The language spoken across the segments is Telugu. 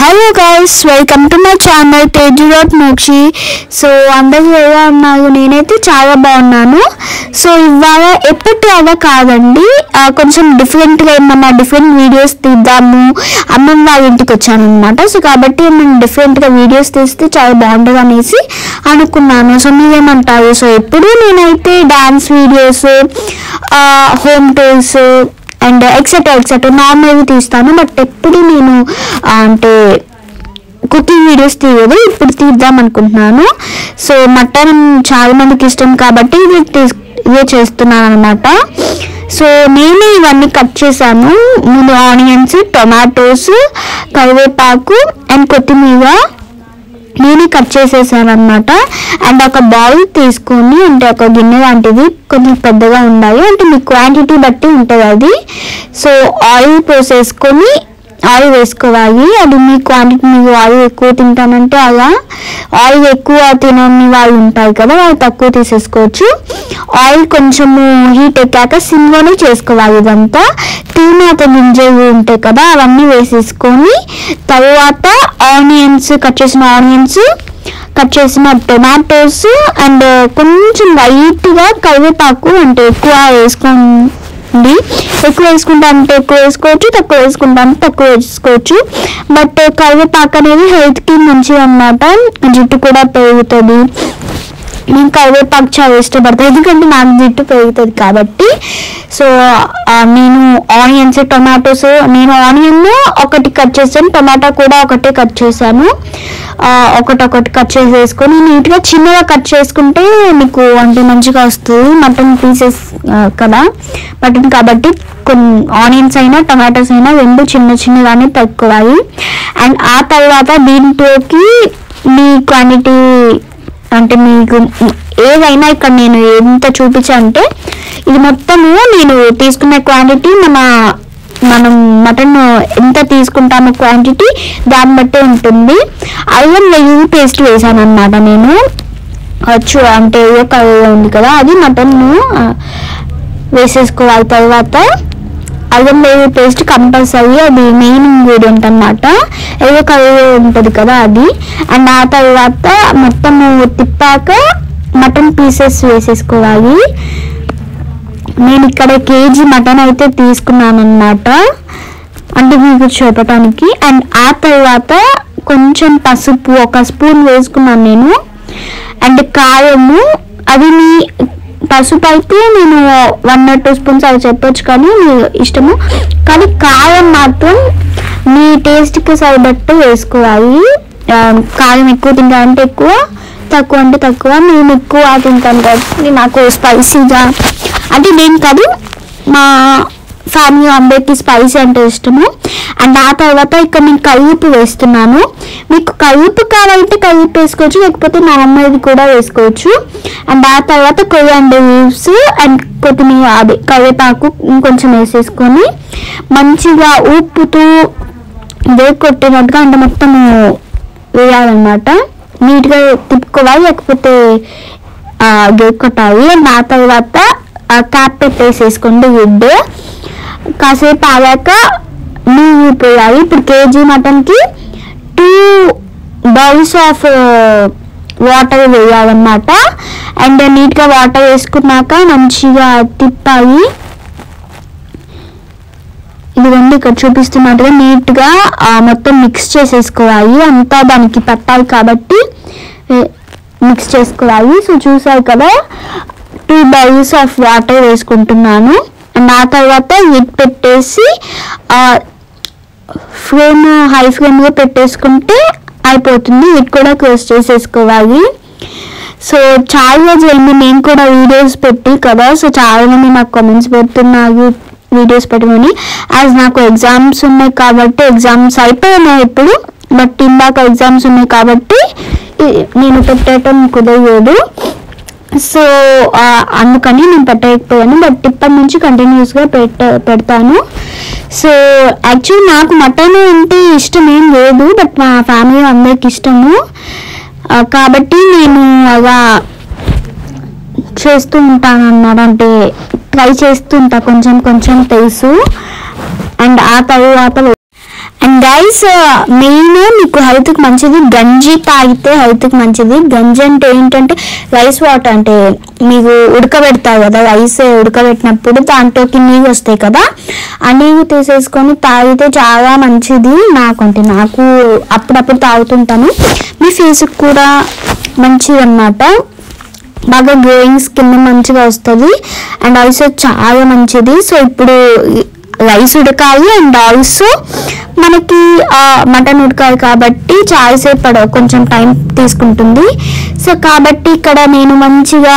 Hello guys, welcome to my channel Mokshi. So అందరూ ఎలా ఉన్నారు? నేనైతే చాలా బాగున్నాను. సో ఇవాళ ఎప్పటిలాగా కాదండి, కొంచెం డిఫరెంట్గా ఏమన్నా డిఫరెంట్ వీడియోస్ తీద్దాము. అమ్మమ్మ వాళ్ళ ఇంటికి వచ్చాను అనమాట. సో కాబట్టి నేను డిఫరెంట్గా వీడియోస్ తీస్తే చాలా బాగుంటుంది అనేసి అనుకున్నాను. సో మీరేమంటారు? సో ఎప్పుడు నేనైతే dance videos, home tours and etcetera నార్మల్గా తీస్తాను. బట్ ఎప్పుడు నేను అంటే కుకింగ్ వీడియోస్ తీయదు. ఇప్పుడు తీద్దాం అనుకుంటున్నాను. సో మటన్ చాలా మందికి ఇష్టం కాబట్టి ఇదే చేస్తున్నాను అనమాట. సో నేను ఇవన్నీ కట్ చేశాను. ముందు ఆనియన్స్, టొమాటోస్, కరివేపాకు అండ్ కొత్తిమీర నేను కట్ చేసేసాను అనమాట. అండ్ ఒక బౌల్ తీసుకొని, అంటే ఒక గిన్నె లాంటిది కొంచెం పెద్దగా ఉండాలి, అంటే మీ క్వాంటిటీ బట్టి ఉంటుంది అది. సో ఆయిల్ పోసేసుకొని ఆయిల్ వేసుకోవాలి. అది మీ క్వాంటిటీ, మీరు ఆయిల్ ఎక్కువ తింటానంటే అలా, ఆయిల్ ఎక్కువ తినని వాళ్ళు ఉంటారు కదా, వాళ్ళు తక్కువ తీసేసుకోవచ్చు. ఆయిల్ కొంచెము హీట్ ఎక్కాక సిమ్లోనే చేసుకోవాలి. ఇదంతా తీమాత గింజలు ఉంటాయి కదా, అవన్నీ వేసేసుకొని తర్వాత ఆనియన్స్, కట్ చేసిన టొమాటోస్ అండ్ కొంచెం లైట్గా కరివేపాకు, అంటే ఎక్కువ వేసుకుంటా అంటే ఎక్కువ వేసుకోవచ్చు, తక్కువ వేసుకుంటా అంటే తక్కువ వేసుకోవచ్చు. బట్ కరివేపాకు అనేది హెల్త్కి మంచిది అన్నమాట, జుట్టు కూడా పెరుగుతుంది. నేను కరివేపాకు చాలా ఇష్టపడతాను, ఎందుకంటే నాకు జుట్టు పెరుగుతుంది కాబట్టి. సో నేను ఆనియన్స్, టొమాటోస్, నేను ఆనియన్ ఒకటి కట్ చేశాను, టొమాటో కూడా ఒకటే కట్ చేశాను. ఒకటి కట్ చేసేసుకొని నీట్గా చిన్నగా కట్ చేసుకుంటే మీకు అంటే మంచిగా వస్తుంది. మటన్ పీసెస్ కదా, మటన్ కాబట్టి కొన్ని ఆనియన్స్ అయినా టొమాటోస్ అయినా రెండు చిన్నగానే పెట్టుకోవాలి. అండ్ ఆ తర్వాత దీంట్లోకి మీ క్వాంటిటీ, అంటే మీకు ఏదైనా ఇక్కడ నేను ఎంత చూపించా అంటే ఇది మొత్తము నేను తీసుకునే క్వాంటిటీ మనం మటన్ ఎంత తీసుకుంటామో క్వాంటిటీ దాన్ని బట్టే ఉంటుంది. అల్లం వెల్లుల్లి పేస్ట్ వేసాను అన్నమాట నేను. అంటే ఏ కలర్ ఉంది కదా, అది మటన్ వేసేసుకోవాలి. తర్వాత అల్లం వెల్లుల్లి పేస్ట్ కంపల్సరీ, అది మెయిన్ ఇంగ్రీడియంట్ అన్నమాట. ఏదో కలర్ ఉంటుంది కదా అది. అండ్ ఆ తర్వాత మొత్తము తిప్పాక మటన్ పీసెస్ వేసేసుకోవాలి. నేను ఇక్కడ కేజీ మటన్ అయితే తీసుకున్నాను అన్నమాట, అంటే మీకు చెప్పడానికి. అండ్ ఆ తర్వాత కొంచెం పసుపు, ఒక స్పూన్ వేసుకున్నాను నేను. అండ్ కారము, అది మీ పసుపు అయితే నేను 1 or 2 స్పూన్స్ అవి చెప్పొచ్చు, కానీ మీ ఇష్టము. కానీ కారం మాత్రం మీ టేస్ట్కి సరిపట్టు వేసుకోవాలి. కారం ఎక్కువ తింటానంటే ఎక్కువ, తక్కువ అంటే తక్కువ. నేను ఎక్కువ తింటాను కాబట్టి నాకు స్పైసీగా, అంటే నేను కాదు, మా ఫ్యామిలీ అందరికీ స్పైసీ అంటే ఇష్టము. అండ్ ఆ తర్వాత ఇక్కడ నేను కరివేపు వేస్తున్నాను. మీకు కరివేపు కావాలంటే కరివేపు వేసుకోవచ్చు, లేకపోతే నార్మల్ది కూడా వేసుకోవచ్చు. అండ్ ఆ తర్వాత కొరియాండర్ లీవ్స్ అండ్ కొత్తిమీర, అది కరివేపాకు ఇంకొంచెం వేసేసుకొని మంచిగా ఉప్పుతూ కొట్టినట్టుగా, అంటే మొత్తం వేయాలన్నమాట. నీట్గా తిప్పుకోవాలి, లేకపోతే కొట్టాలి. అండ్ ఆ తర్వాత క్యాప్ పెట్టేసేసుకోండి గిడ్డు. కాసేపు ఆగాక నీళ్ళు పోయాలి. ఇప్పుడు కేజీ మటన్కి 2 bowls ఆఫ్ వాటర్ వేయాలన్నమాట. అండ్ నీట్గా వాటర్ వేసుకున్నాక మంచిగా తిప్పాలి. ఇదిగోండి ఇక్కడ చూపిస్తున్నట్టుగా నీట్గా మొత్తం మిక్స్ చేసేసుకోవాలి. అంతా దానికి పట్టాలి కాబట్టి మిక్స్ చేసుకోవాలి. సో చూసారు కదా, 2 bowls ఆఫ్ వాటర్ వేసుకుంటున్నాను. అండ్ ఆ తర్వాత లిడ్ పెట్టేసి హై ఫ్లేమ్లో పెట్టేసుకుంటే అయిపోతుంది. లిడ్ కూడా క్లోజ్ చేసేసుకోవాలి. సో చాలా రోజులైంది నేను కూడా వీడియోస్ పెట్టి కదా. సో చాలా మంది నాకు కామెంట్స్ పెడుతున్నారు వీడియోస్ పెట్టమని. యాజ్ నాకు ఎగ్జామ్స్ ఉన్నాయి కాబట్టి, ఎగ్జామ్స్ అయిపోయినాయి ఇప్పుడు, బట్ ఇందాక ఎగ్జామ్స్ ఉన్నాయి కాబట్టి నేను పెట్టడం కుదరలేదు. సో అందుకని నేను పెట్టలేకపోయాను. బట్ ఇప్పటి నుంచి కంటిన్యూస్గా పెడతాను. సో యాక్చువల్లీ నాకు మటన్ అంటే ఇష్టం ఏం లేదు, బట్ మా ఫ్యామిలీ అందరికి ఇష్టము కాబట్టి నేను అలా చేస్తూ ఉంటాను అన్నమాట. అంటే ట్రై చేస్తూ ఉంటా, కొంచెం తెలుసు. అండ్ ఆ తర్వాత అండ్ గైస్ మెయిన్ మీకు హెల్త్కి మంచిది గంజి తాగితే హెల్త్కి మంచిది. గంజి అంటే ఏంటంటే రైస్ వాటర్, అంటే మీకు ఉడకబెడతారు కదా, రైస్ ఉడకబెట్టినప్పుడు దాంట్లోకి నీళ్ళు వస్తాయి కదా, ఆ నీళ్ళు తీసేసుకొని తాగితే చాలా మంచిది. నాకు అప్పుడప్పుడు తాగుతుంటాను. మీ ఫేస్కి కూడా మంచిది అన్నమాట, బాగా గ్లోయింగ్ స్కిన్ మంచిగా వస్తుంది అండ్ ఆల్సో చాలా మంచిది. సో ఇప్పుడు రైస్ ఉడకాలి అండ్ ఆల్సో మనకి మటన్ ఉడకాలి కాబట్టి చాలాసేపు కొంచెం టైం తీసుకుంటుంది. సో కాబట్టి ఇక్కడ నేను మంచిగా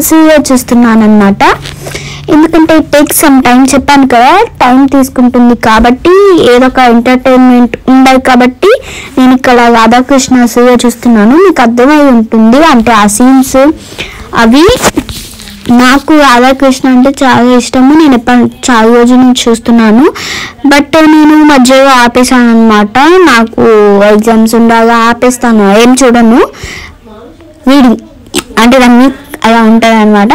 సీరియల్ చూస్తున్నాను అన్నమాట, ఎందుకంటే ఇట్ టేక్ సమ్ టైం, చెప్పాను కదా టైం తీసుకుంటుంది కాబట్టి ఏదో ఒక ఎంటర్టైన్మెంట్ ఉండాలి కాబట్టి నేను ఇక్కడ రాధాకృష్ణ సీరియల్ చూస్తున్నాను. మీకు అర్థమై ఉంటుంది, అంటే ఆ సీన్స్ అవి. నాకు రాధాకృష్ణ అంటే చాలా ఇష్టము, నేను చాలా రోజుల నుంచి చూస్తున్నాను. బట్ నేను మధ్యలో ఆపేసాను అనమాట, నాకు ఎగ్జామ్స్ ఉండగా ఆపేస్తాను, ఏం చూడను, రీడింగ్ అంటే దాన్ని అలా ఉంటుంది అనమాట.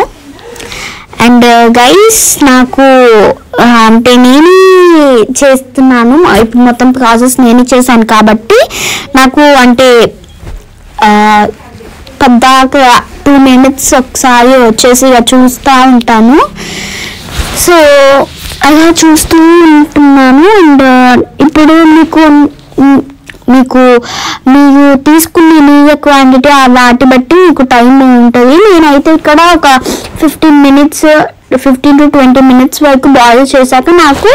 అండ్ గైస్ నాకు అంటే నేను చేస్తున్నాను ఇప్పుడు, మొత్తం ప్రాసెస్ నేను చేశాను కాబట్టి నాకు అంటే పద్దాక 2 minutes ఒకసారి వచ్చేసి ఇక చూస్తూ ఉంటాను. సో అలా చూస్తూ ఉంటున్నాను. అండ్ ఇప్పుడు మీరు తీసుకునే నీళ్ళ క్వాంటిటీ వాటి బట్టి మీకు టైం ఉంటుంది. నేనైతే ఇక్కడ ఒక 15 to 20 minutes వరకు బాయిల్ చేశాక నాకు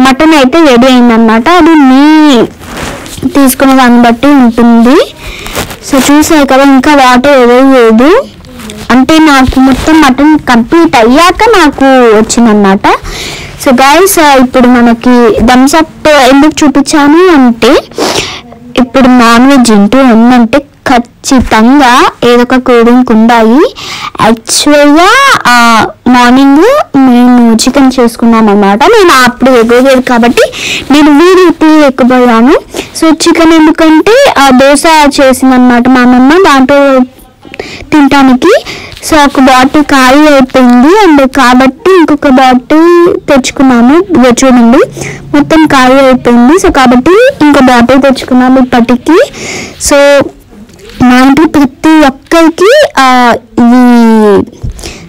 మటన్ అయితే రెడీ అయిందన్నమాట. అది మీ తీసుకునే దాన్ని బట్టి ఉంటుంది. సో చూసారు కదా, ఇంకా వాటర్ వేయలేదు, అంటే నాకు మొత్తం మటన్ కంప్లీట్ అయ్యాక నాకు వచ్చిందన్నమాట. సో గైస్ ఇప్పుడు మనకి థమ్స్ అప్ ఎందుకు చూపించాను అంటే, ఇప్పుడు నాన్ వెజ్ ఇంటూ ఉందంటే ఖచ్చితంగా ఏదో ఒక కూల్ డ్రింక్ ఉండాలి. యాక్చువల్గా మార్నింగ్ మేము చికెన్ చేసుకున్నాం అన్నమాట, నేను అప్పుడు ఎగలేదు కాబట్టి నేను వీడియో తీయలేకపోయాను. సో చికెన్ ఎందుకంటే దోశ చేసిందన్నమాట మా అమ్మమ్మ, దాంట్లో తినటానికి. సో ఒక బాటిల్ ఖాళీ అయిపోయింది అండ్ కాబట్టి ఇంకొక బాటిల్ తెచ్చుకున్నాము, చూడండి మొత్తం ఖాళీ అయిపోయింది. సో కాబట్టి ఇంకో బాటిల్ తెచ్చుకున్నాము ఇప్పటికి. సో మా ఇంట్లో ప్రతి ఒక్కరికి ఈ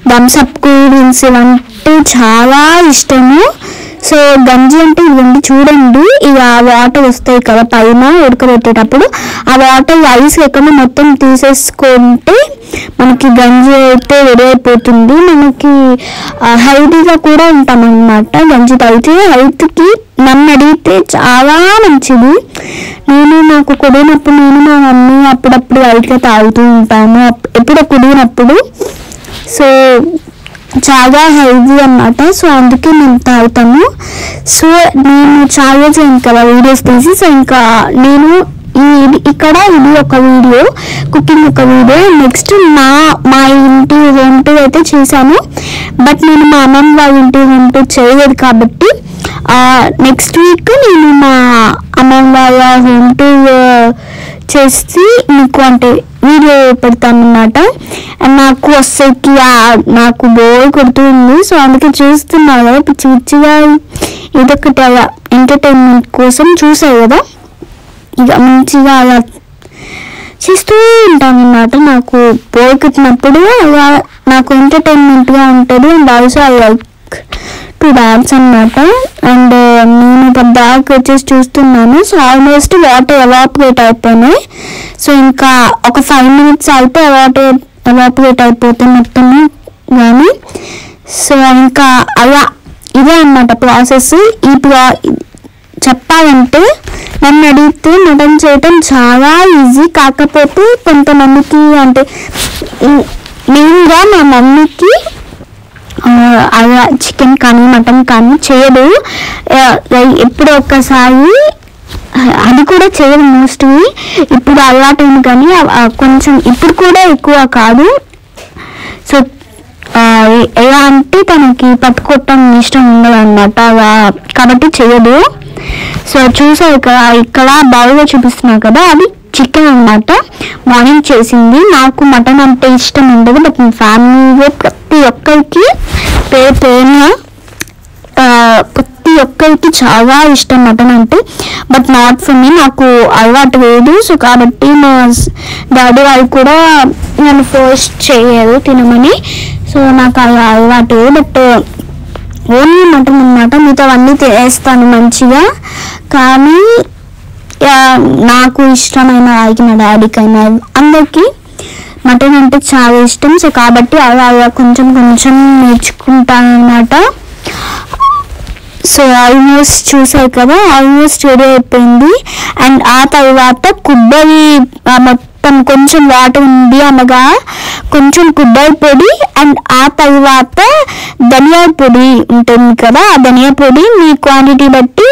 థమ్స్ అప్ కూల్ డ్రింక్స్ ఇవంటే చాలా ఇష్టము. సో గంజి అంటే ఇవ్వండి, చూడండి ఇక వాటర్ వస్తాయి కదా పైన ఉడకబెట్టేటప్పుడు, ఆ వాటర్ ఐస్ లేకుండా మొత్తం తీసేసుకుంటే మనకి గంజి అయితే రెడీ అయిపోతుంది. మనకి హెల్తీగా కూడా ఉంటాం అన్నమాట గంజి తాగితే. హెల్త్కి నన్ను అడిగితే చాలా మంచిది. నాకు కుదిరినప్పుడు నేను మా మమ్మీ అప్పుడప్పుడు లైట్గా తాగుతూ ఉంటాను, ఎప్పుడో కుదిరినప్పుడు. సో చాలా హెల్తీ అన్నమాట, సో అందుకే మేము తాగుతాము. సో నేను చాలా చేయను కదా వీడియోస్ తీసి, సో ఇంకా నేను ఇక్కడ ఇది ఒక వీడియో, కుకింగ్ ఒక వీడియో. నెక్స్ట్ మా ఇంటి రెంట్ అయితే చేశాను, బట్ నేను మా అమ్మమ్మ వాళ్ళ ఇంటి రెంట్ చేయలేదు కాబట్టి నెక్స్ట్ వీక్ నేను మా అమ్మమ్మ వాళ్ళ రెంట్ చేసి మీకు అంటే వీడియో పెడతాను అన్నమాట. నాకు అస్సలకి నాకు బోర్ కొడుతుంది, సో అందుకే చూస్తున్నాను కదా పిచ్చి పిచ్చిగా ఇదొకటి అలా ఎంటర్టైన్మెంట్ కోసం చూసారు కదా, ఇక మంచిగా అలా చేస్తూ ఉంటాను అన్నమాట. నాకు బోర్ కొట్టినప్పుడు అలా నాకు ఎంటర్టైన్మెంట్గా ఉంటుంది and also I like to dance అన్నమాట. అండ్ నేను పద్దాక వచ్చేసి చూస్తున్నాను. సో ఆల్మోస్ట్ వాటర్ ఎవాపరేట్ అయిపోయినాయి. సో ఇంకా ఒక 5 minutes అయితే ఎవాపరేట్ అయిపోతాయి మొత్తము కానీ. సో ఇంకా అలా ఇదే అన్నమాట ప్రాసెస్. చెప్పాలంటే నన్ను అడిగితే మటన్ చేయటం చాలా ఈజీ, కాకపోతే కొంతమందికి అంటే మెయిన్గా మా మమ్మీకి అలా చికెన్ కానీ మటన్ కానీ చేయదు, ఎప్పుడో ఒక్కసారి, అది కూడా చేయదు మోస్ట్లీ. ఇప్పుడు అలవాటైంది కానీ కొంచెం ఇప్పుడు కూడా ఎక్కువ కాదు. సో ఎలా అంటే తనకి పట్టుకోవటం ఇష్టం ఉండదు అన్నమాట, కాబట్టి చేయదు. సో చూసారు ఇక్కడ బాగా చూపిస్తున్నారు కదా, అది చికెన్ అన్నమాట, మార్నింగ్ చేసింది. నాకు మటన్ అంటే ఇష్టం ఉండదు, బట్ మా ఫ్యామిలీలో ప్రతి ఒక్కరికి పేరున ప్రతి ఒక్కరికి చాలా ఇష్టం మటన్ అంటే, బట్ నాట్ ఫర్ మీ, నాకు అలవాటు లేదు. సో కాబట్టి మా డాడీ వాళ్ళు కూడా నన్ను ఫోర్స్ చేయరు తినమని. సో నాకు అలా అలవాటు, బట్ ఓన్లీ మటన్ అనమాట. మిగతావన్నీ తినేస్తాను మంచిగా, కానీ నాకు ఇష్టమైన వాళ్ళకి, మా డాడీకైనా అందరికీ మటన్ అంటే చాలా ఇష్టం. సో కాబట్టి అలా కొంచెం కొంచెం నేర్చుకుంటాను అనమాట. సో ఆల్మోస్ట్ చూసారు కదా, ఆల్మోస్ట్ రెడీ అయిపోయింది. అండ్ ఆ తర్వాత కొబ్బరి మొత్తం కొంచెం వాటర్ ఉంది అనగా కొంచెం కొబ్బరి పొడి, అండ్ ఆ తర్వాత ధనియాల పొడి ఉంటుంది కదా, ఆ ధనియా పొడి మీ క్వాంటిటీ బట్టి,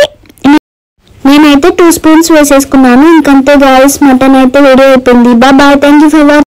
నేనైతే 2 స్పూన్స్ వేసేసుకున్నాను. ఇంకంతే గాయ్స్, మటన్ అయితే రెడీ అయిపోయింది. Bye, thank you for watching.